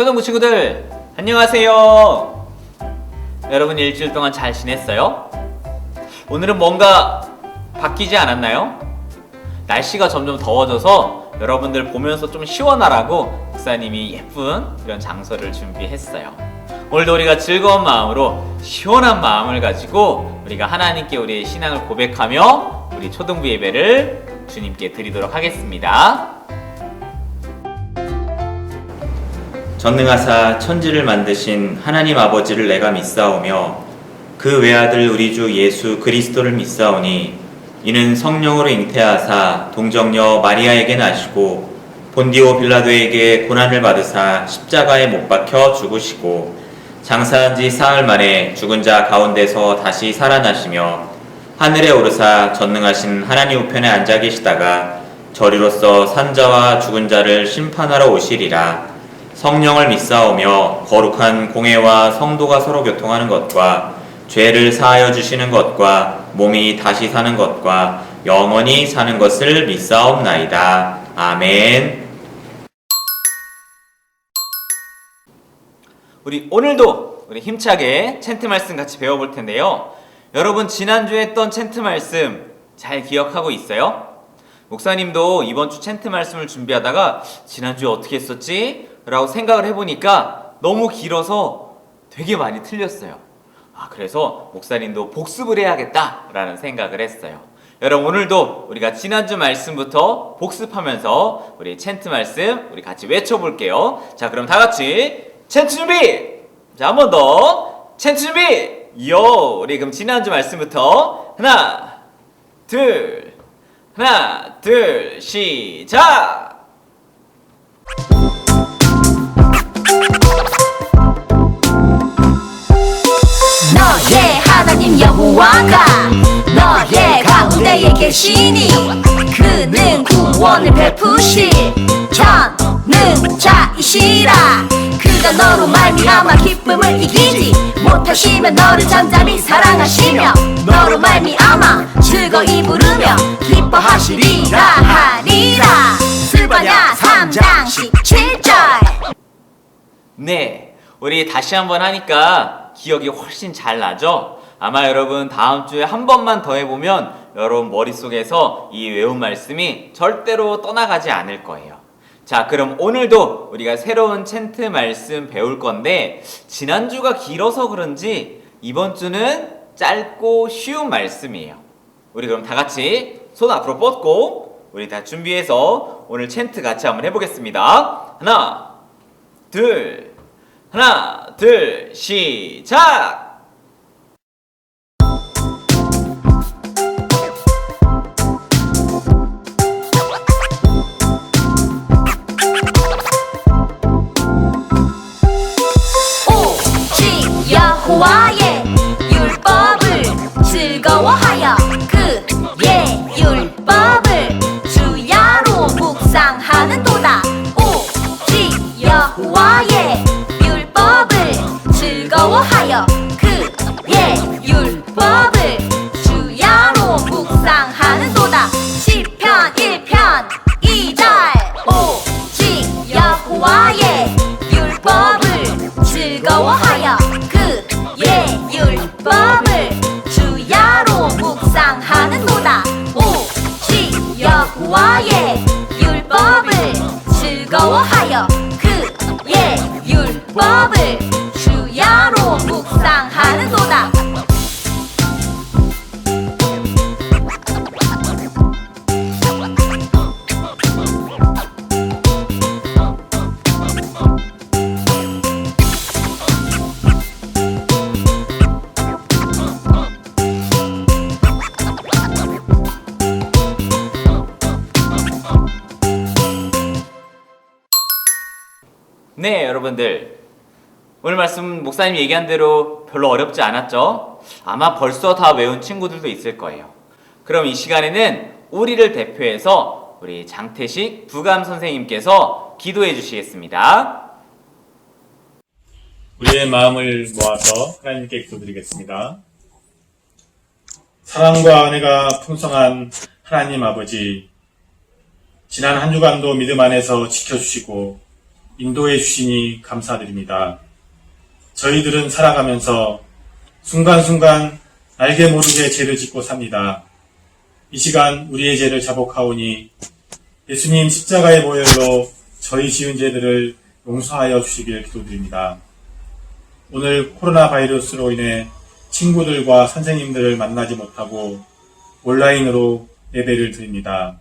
초등부 친구들 안녕하세요. 여러분 일주일 동안 잘 지냈어요? 오늘은 뭔가 바뀌지 않았나요? 날씨가 점점 더워져서 여러분들 보면서 좀 시원하라고 목사님이 예쁜 이런 장소를 준비했어요. 오늘도 우리가 즐거운 마음으로 시원한 마음을 가지고 우리가 하나님께 우리의 신앙을 고백하며 우리 초등부 예배를 주님께 드리도록 하겠습니다. 전능하사 천지를 만드신 하나님 아버지를 내가 믿사오며 그 외아들 우리 주 예수 그리스도를 믿사오니 이는 성령으로 잉태하사 동정녀 마리아에게 나시고 본디오 빌라도에게 고난을 받으사 십자가에 못 박혀 죽으시고 장사한 지 사흘 만에 죽은 자 가운데서 다시 살아나시며 하늘에 오르사 전능하신 하나님 우편에 앉아 계시다가 저리로서 산자와 죽은 자를 심판하러 오시리라. 성령을 믿사오며 거룩한 공회와 성도가 서로 교통하는 것과 죄를 사하여 주시는 것과 몸이 다시 사는 것과 영원히 사는 것을 믿사옵나이다. 아멘. 우리 오늘도 우리 힘차게 챈트 말씀 같이 배워볼 텐데요. 여러분 지난주에 했던 챈트 말씀 잘 기억하고 있어요? 목사님도 이번 주 챈트 말씀을 준비하다가 지난주에 어떻게 했었지? 라고 생각을 해보니까 너무 길어서 되게 많이 틀렸어요. 그래서 목사님도 복습을 해야겠다 라는 생각을 했어요. 여러분 오늘도 우리가 지난주 말씀부터 복습하면서 우리 챈트 말씀 우리 같이 외쳐볼게요. 자 그럼 다같이 챈트 준비! 자 한 번 더 챈트 준비! 요! 우리 그럼 지난주 말씀부터 하나 둘 시작! 너의 하나님 여호와가 너의 가운데에 계시니 그는 구원을 베푸실 전능자이시라. 그가 너로 말미암아 기쁨을 이기지 못하시면 너를 잠잠히 사랑하시며 너로 말미암아 즐거이 부르며 기뻐하시리라 하리라. 스바냐 3장 17절. 네, 우리 다시 한번 하니까 기억이 훨씬 잘 나죠? 아마 여러분 다음 주에 한 번만 더 해보면 여러분 머릿속에서 이 외운 말씀이 절대로 떠나가지 않을 거예요. 자, 그럼 오늘도 우리가 새로운 챈트 말씀 배울 건데 지난주가 길어서 그런지 이번 주는 짧고 쉬운 말씀이에요. 우리 그럼 다 같이 손 앞으로 뻗고 우리 다 준비해서 오늘 챈트 같이 한번 해보겠습니다. 하나, 둘, 시작! 오직 여호와의 율법을 즐거워하여 그의 율법을 주야로 묵상하는도다. 오직 여호와의 즐거워하여 그의 율법을 주야로 묵상하는도다. 시편 1편 2절. 오직 여호와의 율법을 즐거워하여 그의 율법을 주야로 묵상하는도다. 오직 여호와의 율법을 즐거워하여 그의 율법을 주야로 묵상하는도다. 네, 여러분들 오늘 말씀 목사님 얘기한 대로 별로 어렵지 않았죠? 아마 벌써 다 외운 친구들도 있을 거예요. 그럼 이 시간에는 우리를 대표해서 우리 장태식 부감 선생님께서 기도해 주시겠습니다. 우리의 마음을 모아서 하나님께 기도드리겠습니다. 사랑과 은혜가 풍성한 하나님 아버지, 지난 한 주간도 믿음 안에서 지켜주시고 인도해 주시니 감사드립니다. 저희들은 살아가면서 순간순간 알게 모르게 죄를 짓고 삽니다. 이 시간 우리의 죄를 자복하오니 예수님 십자가의 보혈로 저희 지은 죄들을 용서하여 주시길 기도드립니다. 오늘 코로나 바이러스로 인해 친구들과 선생님들을 만나지 못하고 온라인으로 예배를 드립니다.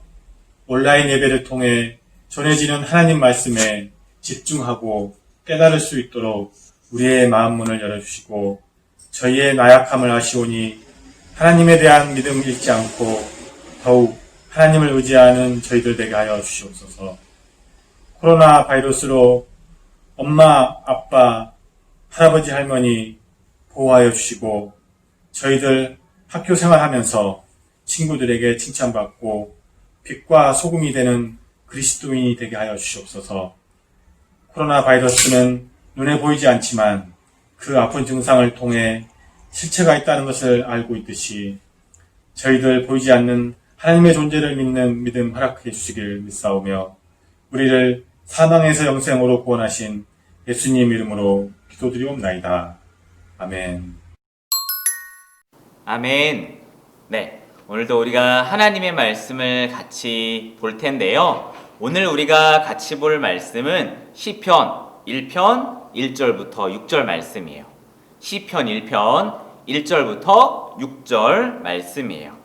온라인 예배를 통해 전해지는 하나님 말씀에 집중하고 깨달을 수 있도록 우리의 마음 문을 열어주시고 저희의 나약함을 아시오니 하나님에 대한 믿음을 잃지 않고 더욱 하나님을 의지하는 저희들 되게 하여 주시옵소서. 코로나 바이러스로 엄마, 아빠, 할아버지, 할머니 보호하여 주시고 저희들 학교 생활하면서 친구들에게 칭찬받고 빛과 소금이 되는 그리스도인이 되게 하여 주시옵소서. 코로나 바이러스는 눈에 보이지 않지만 그 아픈 증상을 통해 실체가 있다는 것을 알고 있듯이 저희들 보이지 않는 하나님의 존재를 믿는 믿음 허락해 주시길 믿사오며 우리를 사망에서 영생으로 구원하신 예수님 이름으로 기도드리옵나이다. 아멘. 아멘. 네, 오늘도 우리가 하나님의 말씀을 같이 볼 텐데요. 오늘 우리가 같이 볼 말씀은 시편 1편 1절부터 6절 말씀이에요. 시편 1편 1절부터 6절 말씀이에요.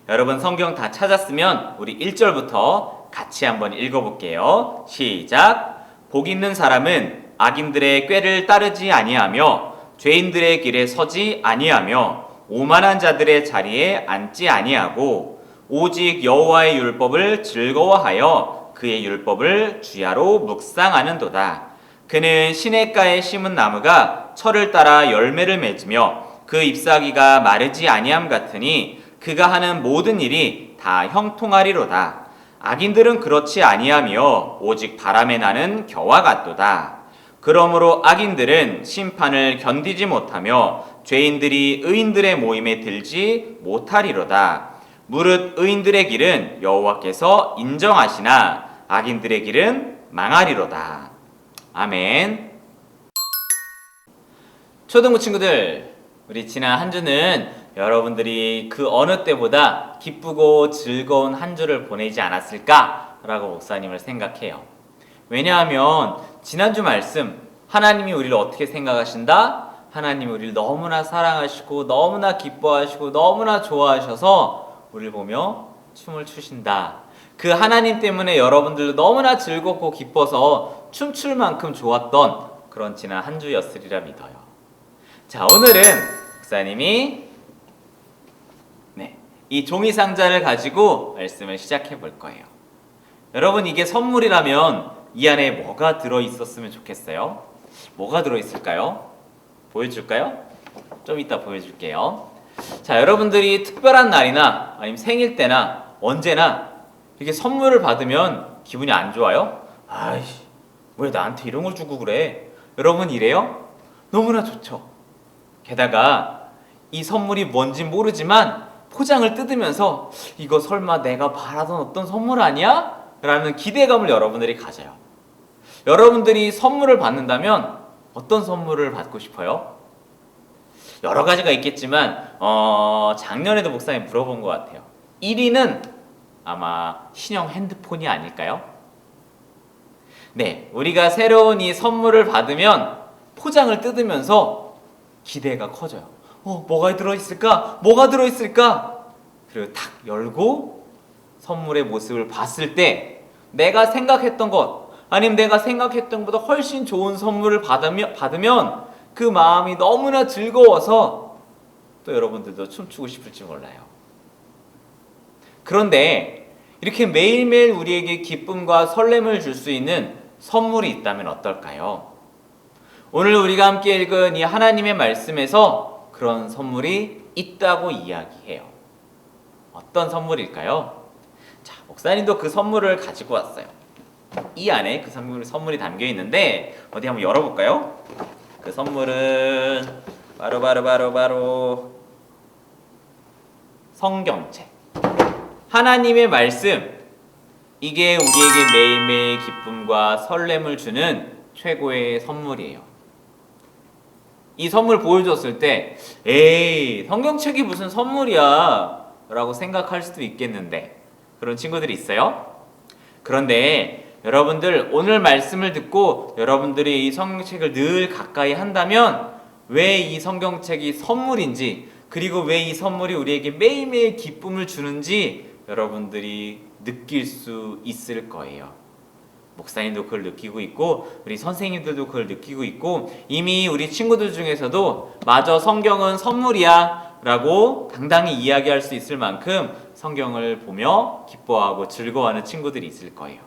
여러분 성경 다 찾았으면 우리 1절부터 같이 한번 읽어볼게요. 시작. 복 있는 사람은 악인들의 꾀를 따르지 아니하며 죄인들의 길에 서지 아니하며 오만한 자들의 자리에 앉지 아니하고 오직 여호와의 율법을 즐거워하여 그의 율법을 주야로 묵상하는도다. 그는 시냇가에 심은 나무가 철을 따라 열매를 맺으며 그 잎사귀가 마르지 아니함 같으니 그가 하는 모든 일이 다 형통하리로다. 악인들은 그렇지 아니하며 오직 바람에 나는 겨와 같도다. 그러므로 악인들은 심판을 견디지 못하며 죄인들이 의인들의 모임에 들지 못하리로다. 무릇 의인들의 길은 여호와께서 인정하시나 악인들의 길은 망하리로다. 아멘. 초등부 친구들, 우리 지난 한 주는 여러분들이 그 어느 때보다 기쁘고 즐거운 한 주를 보내지 않았을까라고 목사님을 생각해요. 왜냐하면 지난주 말씀, 하나님이 우리를 어떻게 생각하신다? 하나님이 우리를 너무나 사랑하시고 너무나 기뻐하시고 너무나 좋아하셔서 우리를 보며 춤을 추신다. 그 하나님 때문에 여러분들도 너무나 즐겁고 기뻐서 춤출 만큼 좋았던 그런 지난 한 주였으리라 믿어요. 자, 오늘은 목사님이 이 종이 상자를 가지고 말씀을 시작해 볼 거예요. 여러분, 이게 선물이라면 이 안에 뭐가 들어있었으면 좋겠어요? 뭐가 들어있을까요? 보여줄까요? 좀 이따 보여줄게요. 자, 여러분들이 특별한 날이나 아니면 생일 때나 언제나 이렇게 선물을 받으면 기분이 안 좋아요? 아이씨, 왜 나한테 이런 걸 주고 그래? 여러분 이래요? 너무나 좋죠. 게다가 이 선물이 뭔지 모르지만 포장을 뜯으면서 이거 설마 내가 바라던 어떤 선물 아니야? 라는 기대감을 여러분들이 가져요. 여러분들이 선물을 받는다면 어떤 선물을 받고 싶어요? 여러 가지가 있겠지만 작년에도 목사님 물어본 것 같아요. 1위는 아마 신형 핸드폰이 아닐까요? 네, 우리가 새로운 이 선물을 받으면 포장을 뜯으면서 기대가 커져요. 뭐가 들어있을까? 뭐가 들어있을까? 그리고 탁 열고 선물의 모습을 봤을 때 내가 생각했던 것 아니면 내가 생각했던 것보다 훨씬 좋은 선물을 받으면 그 마음이 너무나 즐거워서 또 여러분들도 춤추고 싶을지 몰라요. 그런데 이렇게 매일매일 우리에게 기쁨과 설렘을 줄 수 있는 선물이 있다면 어떨까요? 오늘 우리가 함께 읽은 이 하나님의 말씀에서 그런 선물이 있다고 이야기해요. 어떤 선물일까요? 자, 목사님도 그 선물을 가지고 왔어요. 이 안에 그 선물이 담겨 있는데 어디 한번 열어볼까요? 그 선물은 바로 성경책. 하나님의 말씀, 이게 우리에게 매일매일 기쁨과 설렘을 주는 최고의 선물이에요. 이 선물 보여줬을 때 에이, 성경책이 무슨 선물이야 라고 생각할 수도 있겠는데 그런 친구들이 있어요? 그런데 여러분들 오늘 말씀을 듣고 여러분들이 이 성경책을 늘 가까이 한다면 왜 이 성경책이 선물인지, 그리고 왜 이 선물이 우리에게 매일매일 기쁨을 주는지 여러분들이 느낄 수 있을 거예요. 목사님도 그걸 느끼고 있고 우리 선생님들도 그걸 느끼고 있고 이미 우리 친구들 중에서도 맞아, 성경은 선물이야 라고 당당히 이야기할 수 있을 만큼 성경을 보며 기뻐하고 즐거워하는 친구들이 있을 거예요.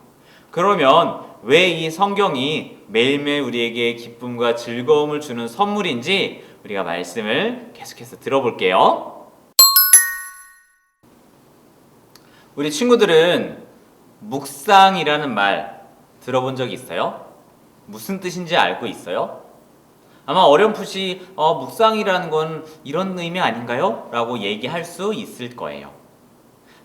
그러면 왜 이 성경이 매일매일 우리에게 기쁨과 즐거움을 주는 선물인지 우리가 말씀을 계속해서 들어볼게요. 우리 친구들은 묵상이라는 말 들어본 적 있어요? 무슨 뜻인지 알고 있어요? 아마 어렴풋이 묵상이라는 건 이런 의미 아닌가요? 라고 얘기할 수 있을 거예요.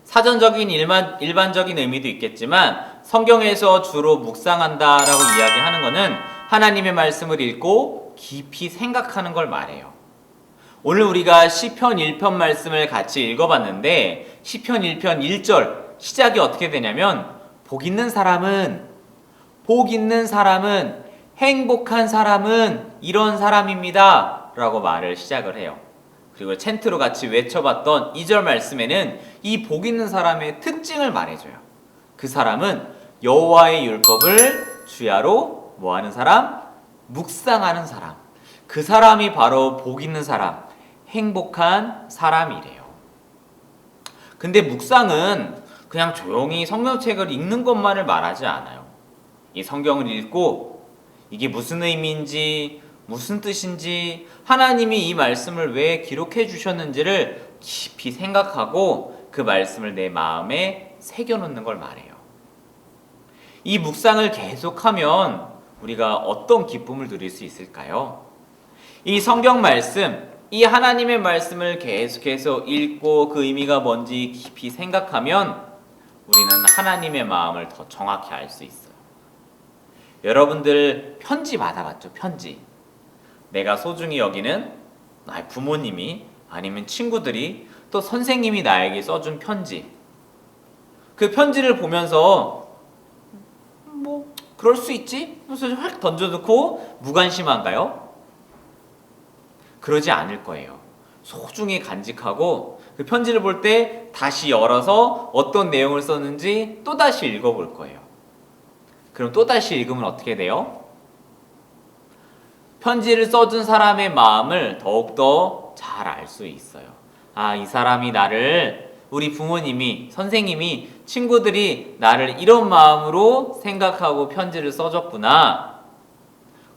사전적인 일반적인 의미도 있겠지만 성경에서 주로 묵상한다 라고 이야기하는 것은 하나님의 말씀을 읽고 깊이 생각하는 걸 말해요. 오늘 우리가 시편 1편 말씀을 같이 읽어봤는데 시편 1편 1절 시작이 어떻게 되냐면 복 있는 사람은 행복한 사람은 이런 사람입니다 라고 말을 시작을 해요. 그리고 챈트로 같이 외쳐봤던 2절 말씀에는 이 복 있는 사람의 특징을 말해줘요. 그 사람은 여호와의 율법을 주야로 뭐하는 사람? 묵상하는 사람. 그 사람이 바로 복 있는 사람, 행복한 사람이래요. 근데 묵상은 그냥 조용히 성경책을 읽는 것만을 말하지 않아요. 이 성경을 읽고 이게 무슨 의미인지, 무슨 뜻인지, 하나님이 이 말씀을 왜 기록해 주셨는지를 깊이 생각하고 그 말씀을 내 마음에 새겨놓는 걸 말해요. 이 묵상을 계속하면 우리가 어떤 기쁨을 누릴 수 있을까요? 이 성경 말씀, 이 하나님의 말씀을 계속해서 읽고 그 의미가 뭔지 깊이 생각하면 우리는 하나님의 마음을 더 정확히 알 수 있어요. 여러분들 편지 받아봤죠? 편지. 내가 소중히 여기는 나의 부모님이 아니면 친구들이 또 선생님이 나에게 써준 편지. 그 편지를 보면서 뭐 그럴 수 있지? 그래서 확 던져놓고 무관심한가요? 그러지 않을 거예요. 소중히 간직하고 그 편지를 볼 때 다시 열어서 어떤 내용을 썼는지 또다시 읽어볼 거예요. 그럼 또다시 읽으면 어떻게 돼요? 편지를 써준 사람의 마음을 더욱더 잘 알 수 있어요. 아, 이 사람이 나를, 우리 부모님이, 선생님이, 친구들이 나를 이런 마음으로 생각하고 편지를 써줬구나.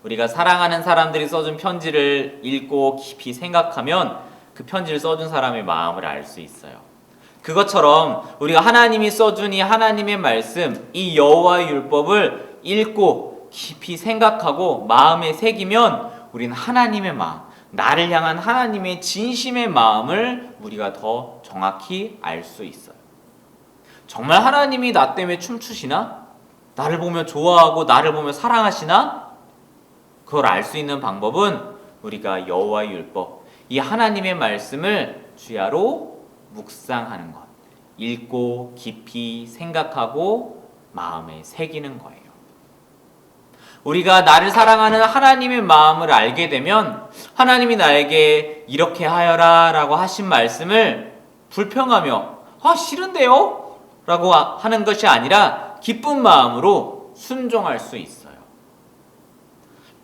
우리가 사랑하는 사람들이 써준 편지를 읽고 깊이 생각하면 그 편지를 써준 사람의 마음을 알 수 있어요. 그것처럼 우리가 하나님이 써준 이 하나님의 말씀, 이 여호와의 율법을 읽고 깊이 생각하고 마음에 새기면 우리는 하나님의 마음, 나를 향한 하나님의 진심의 마음을 우리가 더 정확히 알 수 있어요. 정말 하나님이 나 때문에 춤추시나? 나를 보며 좋아하고 나를 보며 사랑하시나? 그걸 알 수 있는 방법은 우리가 여호와의 율법, 이 하나님의 말씀을 주야로 묵상하는 것, 읽고 깊이 생각하고 마음에 새기는 거예요. 우리가 나를 사랑하는 하나님의 마음을 알게 되면 하나님이 나에게 이렇게 하여라 라고 하신 말씀을 불평하며 싫은데요? 라고 하는 것이 아니라 기쁜 마음으로 순종할 수 있어요.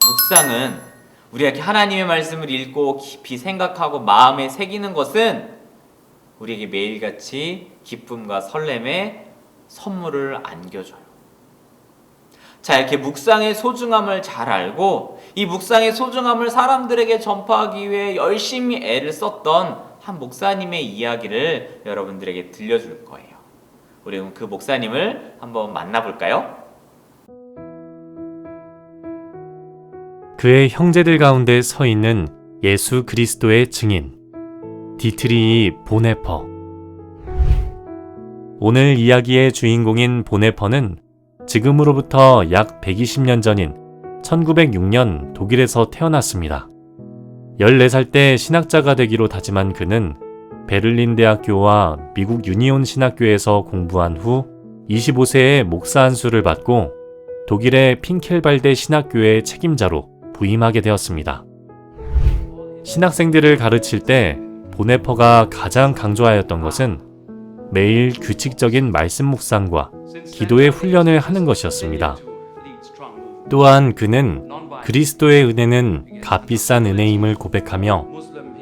묵상은 우리가 이렇게 하나님의 말씀을 읽고 깊이 생각하고 마음에 새기는 것은 우리에게 매일같이 기쁨과 설렘의 선물을 안겨줘요. 자, 이렇게 묵상의 소중함을 잘 알고 이 묵상의 소중함을 사람들에게 전파하기 위해 열심히 애를 썼던 한 목사님의 이야기를 여러분들에게 들려줄 거예요. 우리 그 목사님을 한번 만나볼까요? 그의 형제들 가운데 서 있는 예수 그리스도의 증인 디트리히 보네퍼. 오늘 이야기의 주인공인 보네퍼는 지금으로부터 약 120년 전인 1906년 독일에서 태어났습니다. 14살 때 신학자가 되기로 다짐한 그는 베를린 대학교와 미국 유니온 신학교에서 공부한 후 25세에 목사 안수를 받고 독일의 핑켈발데 신학교의 책임자로 부임하게 되었습니다. 신학생들을 가르칠 때 보네퍼가 가장 강조하였던 것은 매일 규칙적인 말씀 묵상과 기도의 훈련을 하는 것이었습니다. 또한 그는 그리스도의 은혜는 값비싼 은혜임을 고백하며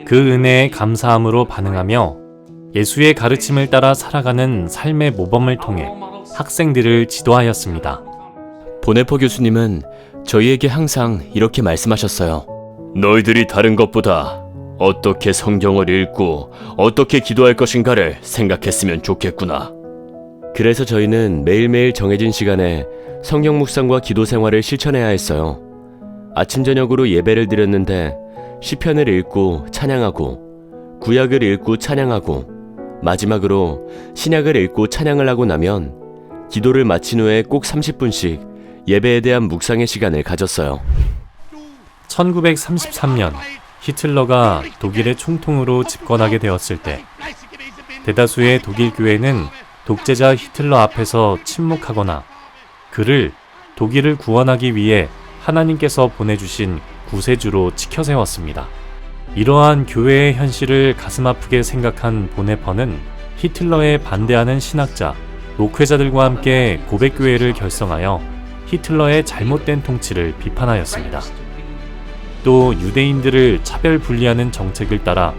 그 은혜에 감사함으로 반응하며 예수의 가르침을 따라 살아가는 삶의 모범을 통해 학생들을 지도하였습니다. 보네퍼 교수님은 저희에게 항상 이렇게 말씀하셨어요. 너희들이 다른 것보다 어떻게 성경을 읽고 어떻게 기도할 것인가를 생각했으면 좋겠구나. 그래서 저희는 매일매일 정해진 시간에 성경 묵상과 기도 생활을 실천해야 했어요. 아침 저녁으로 예배를 드렸는데 시편을 읽고 찬양하고 구약을 읽고 찬양하고 마지막으로 신약을 읽고 찬양을 하고 나면 기도를 마친 후에 꼭 30분씩 예배에 대한 묵상의 시간을 가졌어요. 1933년 히틀러가 독일의 총통으로 집권하게 되었을 때 대다수의 독일 교회는 독재자 히틀러 앞에서 침묵하거나 그를 독일을 구원하기 위해 하나님께서 보내주신 구세주로 치켜세웠습니다. 이러한 교회의 현실을 가슴 아프게 생각한 보네퍼는 히틀러에 반대하는 신학자, 목회자들과 함께 고백교회를 결성하여 히틀러의 잘못된 통치를 비판하였습니다. 또 유대인들을 차별 분리하는 정책을 따라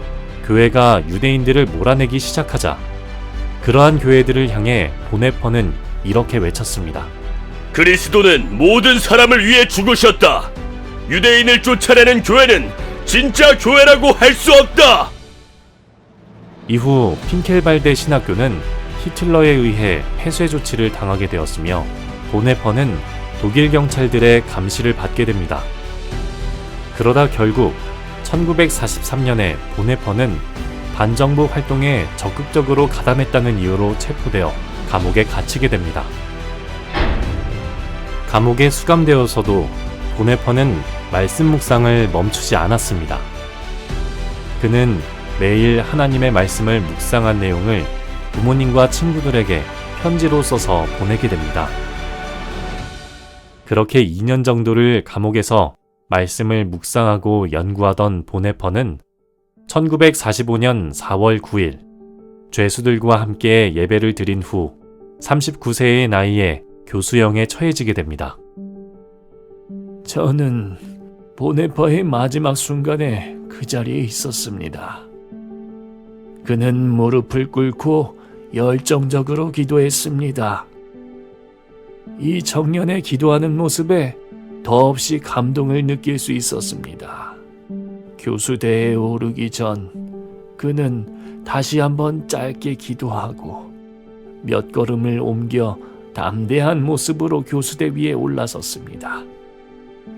교회가 유대인들을 몰아내기 시작하자 그러한 교회들을 향해 보네퍼는 이렇게 외쳤습니다. 그리스도는 모든 사람을 위해 죽으셨다. 유대인을 쫓아내는 교회는 진짜 교회라고 할 수 없다. 이후 핑켈발데 신학교는 히틀러에 의해 폐쇄 조치를 당하게 되었으며 보네퍼는 독일 경찰들의 감시를 받게 됩니다. 그러다 결국 1943년에 보네퍼는 반정부 활동에 적극적으로 가담했다는 이유로 체포되어 감옥에 갇히게 됩니다. 감옥에 수감되어서도 보네퍼는 말씀 묵상을 멈추지 않았습니다. 그는 매일 하나님의 말씀을 묵상한 내용을 부모님과 친구들에게 편지로 써서 보내게 됩니다. 그렇게 2년 정도를 감옥에서 말씀을 묵상하고 연구하던 보네퍼는 1945년 4월 9일 죄수들과 함께 예배를 드린 후 39세의 나이에 교수형에 처해지게 됩니다. 저는 보네퍼의 마지막 순간에 그 자리에 있었습니다. 그는 무릎을 꿇고 열정적으로 기도했습니다. 이 청년의 기도하는 모습에 더없이 감동을 느낄 수 있었습니다. 교수대에 오르기 전 그는 다시 한번 짧게 기도하고 몇 걸음을 옮겨 담대한 모습으로 교수대 위에 올라섰습니다.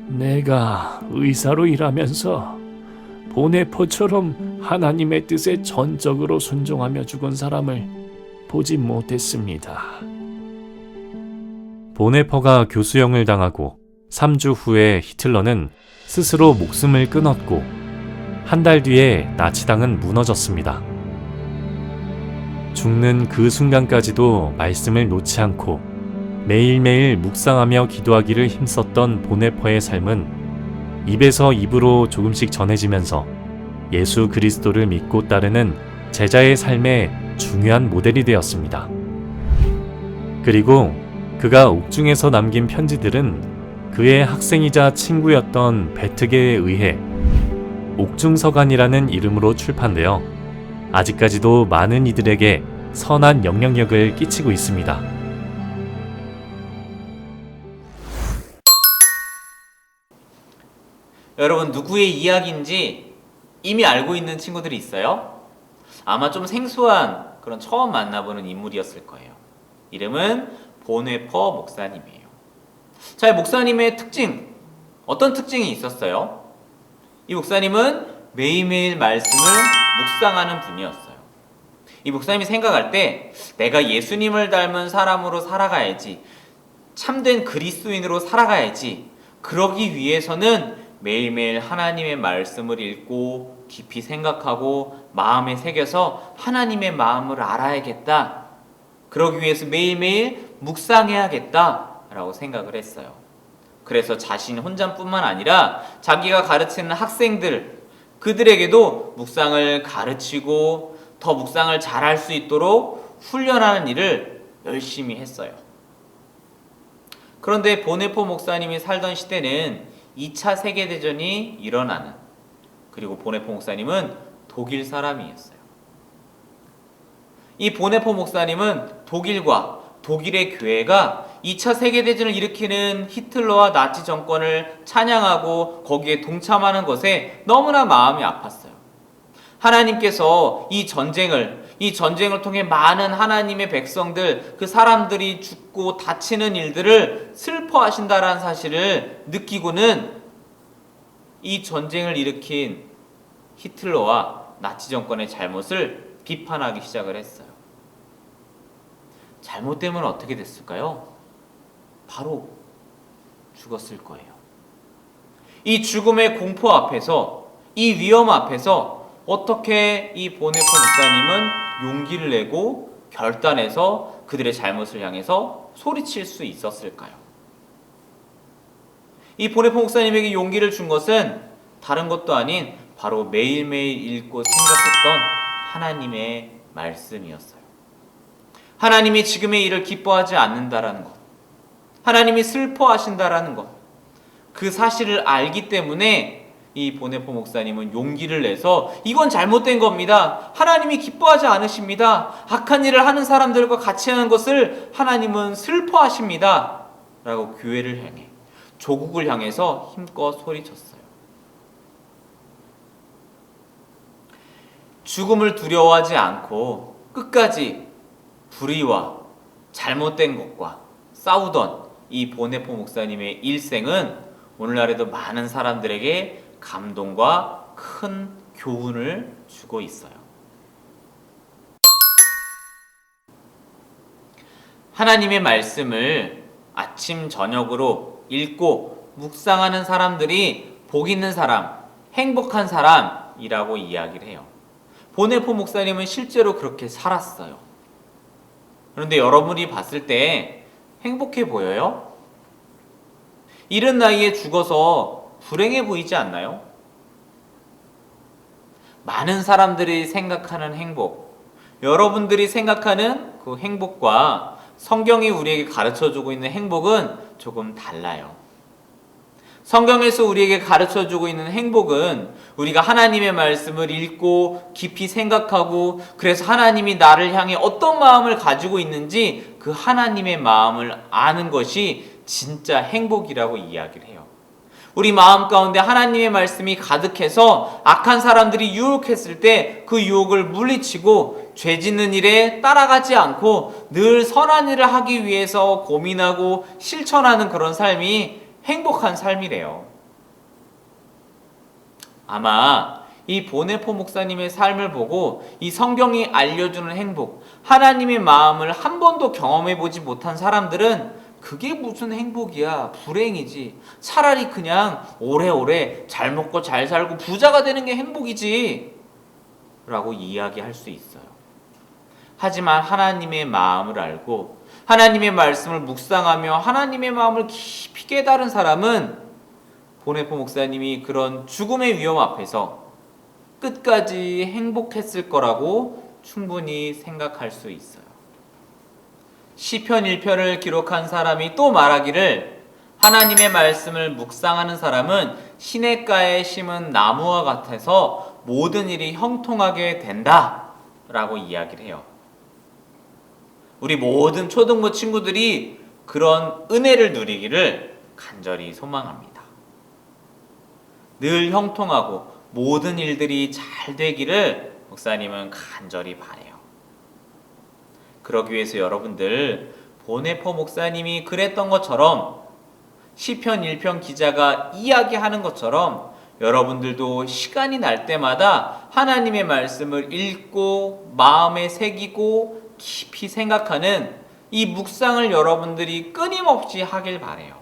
내가 의사로 일하면서 보네퍼처럼 하나님의 뜻에 전적으로 순종하며 죽은 사람을 보지 못했습니다. 보네퍼가 교수형을 당하고 3주 후에 히틀러는 스스로 목숨을 끊었고 한 달 뒤에 나치당은 무너졌습니다. 죽는 그 순간까지도 말씀을 놓지 않고 매일매일 묵상하며 기도하기를 힘썼던 보네퍼의 삶은 입에서 입으로 조금씩 전해지면서 예수 그리스도를 믿고 따르는 제자의 삶의 중요한 모델이 되었습니다. 그리고 그가 옥중에서 남긴 편지들은 그의 학생이자 친구였던 베트게에 의해 옥중서간이라는 이름으로 출판되어 아직까지도 많은 이들에게 선한 영향력을 끼치고 있습니다. 여러분, 누구의 이야기인지 이미 알고 있는 친구들이 있어요? 아마 좀 생소한 그런 처음 만나보는 인물이었을 거예요. 이름은 보네퍼 목사님이에요. 자, 이 목사님의 특징, 어떤 특징이 있었어요? 이 목사님은 매일매일 말씀을 묵상하는 분이었어요. 이 목사님이 생각할 때 내가 예수님을 닮은 사람으로 살아가야지, 참된 그리스도인으로 살아가야지, 그러기 위해서는 매일매일 하나님의 말씀을 읽고 깊이 생각하고 마음에 새겨서 하나님의 마음을 알아야겠다, 그러기 위해서 매일매일 묵상해야겠다라고 생각을 했어요. 그래서 자신 혼자뿐만 아니라 자기가 가르치는 학생들, 그들에게도 묵상을 가르치고 더 묵상을 잘할 수 있도록 훈련하는 일을 열심히 했어요. 그런데 보네포 목사님이 살던 시대는 2차 세계대전이 일어나는, 그리고 보네포 목사님은 독일 사람이었어요. 이 보네포 목사님은 독일과 독일의 교회가 2차 세계대전을 일으키는 히틀러와 나치 정권을 찬양하고 거기에 동참하는 것에 너무나 마음이 아팠어요. 하나님께서 이 전쟁을 통해 많은 하나님의 백성들, 그 사람들이 죽고 다치는 일들을 슬퍼하신다라는 사실을 느끼고는 이 전쟁을 일으킨 히틀러와 나치 정권의 잘못을 비판하기 시작을 했어요. 잘못되면 어떻게 됐을까요? 바로 죽었을 거예요. 이 죽음의 공포 앞에서, 이 위험 앞에서 어떻게 이 보네포 목사님은 용기를 내고 결단해서 그들의 잘못을 향해서 소리칠 수 있었을까요? 이 보네포 목사님에게 용기를 준 것은 다른 것도 아닌 바로 매일매일 읽고 생각했던 하나님의 말씀이었어요. 하나님이 지금의 일을 기뻐하지 않는다라는 것, 하나님이 슬퍼하신다라는 것, 그 사실을 알기 때문에 이 보네포 목사님은 용기를 내서 이건 잘못된 겁니다, 하나님이 기뻐하지 않으십니다, 악한 일을 하는 사람들과 같이 하는 것을 하나님은 슬퍼하십니다 라고 교회를 향해, 조국을 향해서 힘껏 소리쳤어요. 죽음을 두려워하지 않고 끝까지 불의와 잘못된 것과 싸우던 이 보네포 목사님의 일생은 오늘날에도 많은 사람들에게 감동과 큰 교훈을 주고 있어요. 하나님의 말씀을 아침 저녁으로 읽고 묵상하는 사람들이 복 있는 사람, 행복한 사람이라고 이야기를 해요. 보네포 목사님은 실제로 그렇게 살았어요. 그런데 여러분이 봤을 때 행복해 보여요? 이른 나이에 죽어서 불행해 보이지 않나요? 많은 사람들이 생각하는 행복, 여러분들이 생각하는 그 행복과 성경이 우리에게 가르쳐주고 있는 행복은 조금 달라요. 성경에서 우리에게 가르쳐주고 있는 행복은 우리가 하나님의 말씀을 읽고 깊이 생각하고, 그래서 하나님이 나를 향해 어떤 마음을 가지고 있는지 그 하나님의 마음을 아는 것이 진짜 행복이라고 이야기를 해요. 우리 마음 가운데 하나님의 말씀이 가득해서 악한 사람들이 유혹했을 때 그 유혹을 물리치고 죄 짓는 일에 따라가지 않고 늘 선한 일을 하기 위해서 고민하고 실천하는 그런 삶이 행복한 삶이래요. 아마 이 보네포 목사님의 삶을 보고 이 성경이 알려주는 행복, 하나님의 마음을 한 번도 경험해 보지 못한 사람들은 그게 무슨 행복이야, 불행이지, 차라리 그냥 오래오래 잘 먹고 잘 살고 부자가 되는 게 행복이지 라고 이야기할 수 있어요. 하지만 하나님의 마음을 알고 하나님의 말씀을 묵상하며 하나님의 마음을 깊이 깨달은 사람은 보네포 목사님이 그런 죽음의 위험 앞에서 끝까지 행복했을 거라고 충분히 생각할 수 있어요. 시편 1편을 기록한 사람이 또 말하기를, 하나님의 말씀을 묵상하는 사람은 시냇가에 심은 나무와 같아서 모든 일이 형통하게 된다 라고 이야기를 해요. 우리 모든 초등부 친구들이 그런 은혜를 누리기를 간절히 소망합니다. 늘 형통하고 모든 일들이 잘 되기를 목사님은 간절히 바라요. 그러기 위해서 여러분들, 보네포 목사님이 그랬던 것처럼, 시편 1편 기자가 이야기하는 것처럼 여러분들도 시간이 날 때마다 하나님의 말씀을 읽고 마음에 새기고 깊이 생각하는 이 묵상을 여러분들이 끊임없이 하길 바라요.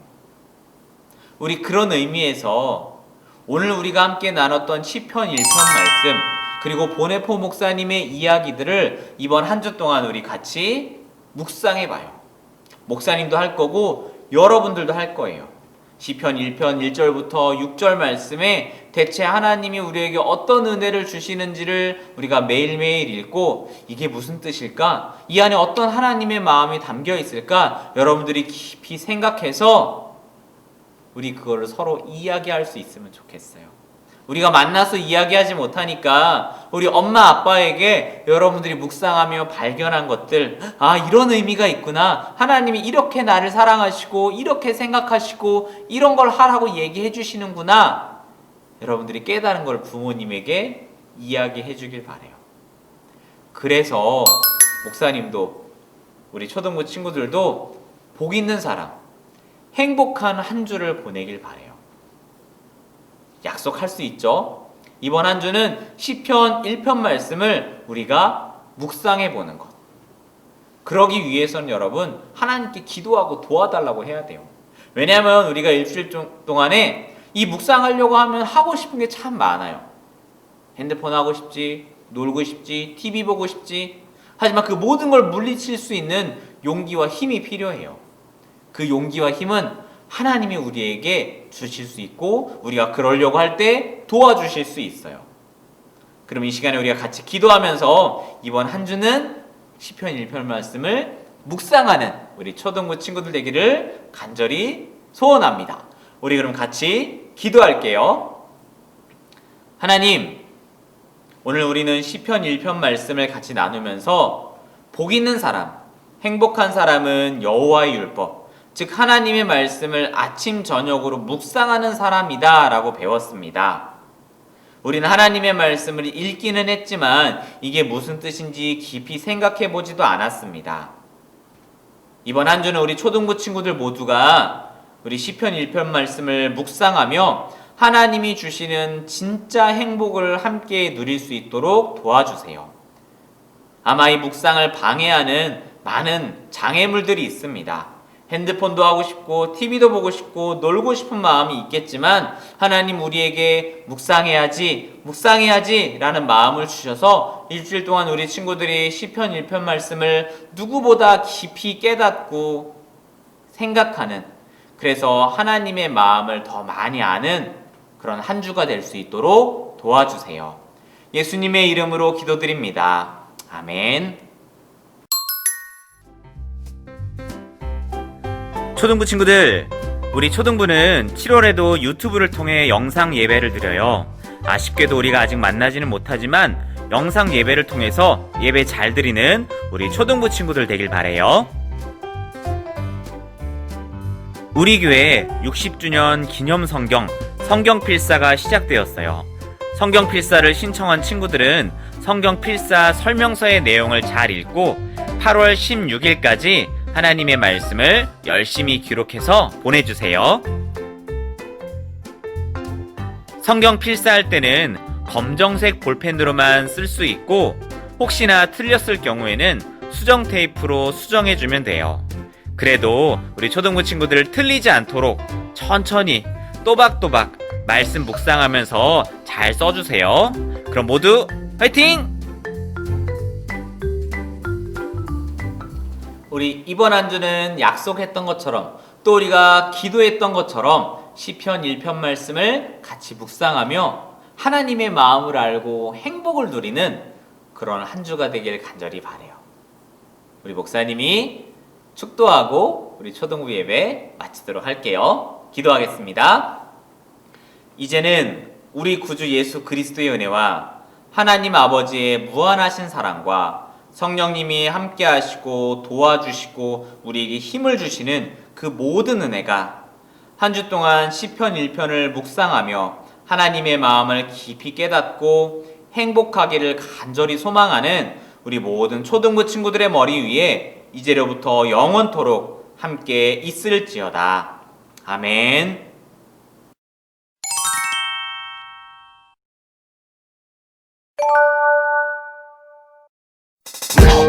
우리 그런 의미에서 오늘 우리가 함께 나눴던 시편 1편 말씀, 그리고 보네포 목사님의 이야기들을 이번 한 주 동안 우리 같이 묵상해 봐요. 목사님도 할 거고 여러분들도 할 거예요. 시편 1편 1절부터 6절 말씀에 대체 하나님이 우리에게 어떤 은혜를 주시는지를 우리가 매일매일 읽고 이게 무슨 뜻일까? 이 안에 어떤 하나님의 마음이 담겨 있을까? 여러분들이 깊이 생각해서 우리 그거를 서로 이야기할 수 있으면 좋겠어요. 우리가 만나서 이야기하지 못하니까 우리 엄마 아빠에게 여러분들이 묵상하며 발견한 것들, 아, 이런 의미가 있구나, 하나님이 이렇게 나를 사랑하시고 이렇게 생각하시고 이런 걸 하라고 얘기해 주시는구나, 여러분들이 깨달은 걸 부모님에게 이야기해 주길 바래요. 그래서 목사님도 우리 초등부 친구들도 복 있는 사람, 행복한 한 주를 보내길 바래요. 약속할 수 있죠. 이번 한 주는 시편 1편 말씀을 우리가 묵상해 보는 것. 그러기 위해서는 여러분 하나님께 기도하고 도와달라고 해야 돼요. 왜냐하면 우리가 일주일 동안에 이 묵상하려고 하면 하고 싶은 게 참 많아요. 핸드폰 하고 싶지, 놀고 싶지, TV 보고 싶지. 하지만 그 모든 걸 물리칠 수 있는 용기와 힘이 필요해요. 그 용기와 힘은 하나님이 우리에게 주실 수 있고 우리가 그러려고 할 때 도와주실 수 있어요. 그럼 이 시간에 우리가 같이 기도하면서 이번 한 주는 시편 1편 말씀을 묵상하는 우리 초등부 친구들 되기를 간절히 소원합니다. 우리 그럼 같이 기도할게요. 하나님, 오늘 우리는 시편 1편 말씀을 같이 나누면서 복 있는 사람, 행복한 사람은 여호와의 율법, 즉 하나님의 말씀을 아침 저녁으로 묵상하는 사람이다 라고 배웠습니다. 우리는 하나님의 말씀을 읽기는 했지만 이게 무슨 뜻인지 깊이 생각해 보지도 않았습니다. 이번 한 주는 우리 초등부 친구들 모두가 우리 시편 1편 말씀을 묵상하며 하나님이 주시는 진짜 행복을 함께 누릴 수 있도록 도와주세요. 아마 이 묵상을 방해하는 많은 장애물들이 있습니다. 핸드폰도 하고 싶고 TV도 보고 싶고 놀고 싶은 마음이 있겠지만 하나님 우리에게 묵상해야지 라는 마음을 주셔서 일주일 동안 우리 친구들이 시편 1편 말씀을 누구보다 깊이 깨닫고 생각하는, 그래서 하나님의 마음을 더 많이 아는 그런 한 주가 될 수 있도록 도와주세요. 예수님의 이름으로 기도드립니다. 아멘. 초등부 친구들, 우리 초등부는 7월에도 유튜브를 통해 영상 예배를 드려요. 아쉽게도 우리가 아직 만나지는 못하지만 영상 예배를 통해서 예배 잘 드리는 우리 초등부 친구들 되길 바래요. 우리 교회 60주년 기념 성경 필사가 시작되었어요. 성경 필사를 신청한 친구들은 성경 필사 설명서의 내용을 잘 읽고 8월 16일까지 하나님의 말씀을 열심히 기록해서 보내주세요. 성경 필사할 때는 검정색 볼펜으로만 쓸 수 있고 혹시나 틀렸을 경우에는 수정 테이프로 수정해주면 돼요. 그래도 우리 초등부 친구들 틀리지 않도록 천천히 또박또박 말씀 묵상하면서 잘 써주세요. 그럼 모두 화이팅! 우리 이번 한 주는 약속했던 것처럼 또 우리가 기도했던 것처럼 시편 1편 말씀을 같이 묵상하며 하나님의 마음을 알고 행복을 누리는 그런 한 주가 되길 간절히 바라요. 우리 목사님이 축도하고 우리 초등부 예배 마치도록 할게요. 기도하겠습니다. 이제는 우리 구주 예수 그리스도의 은혜와 하나님 아버지의 무한하신 사랑과 성령님이 함께 하시고 도와주시고 우리에게 힘을 주시는 그 모든 은혜가 한 주 동안 시편 1편을 묵상하며 하나님의 마음을 깊이 깨닫고 행복하기를 간절히 소망하는 우리 모든 초등부 친구들의 머리 위에 이제로부터 영원토록 함께 있을지어다. 아멘. Smell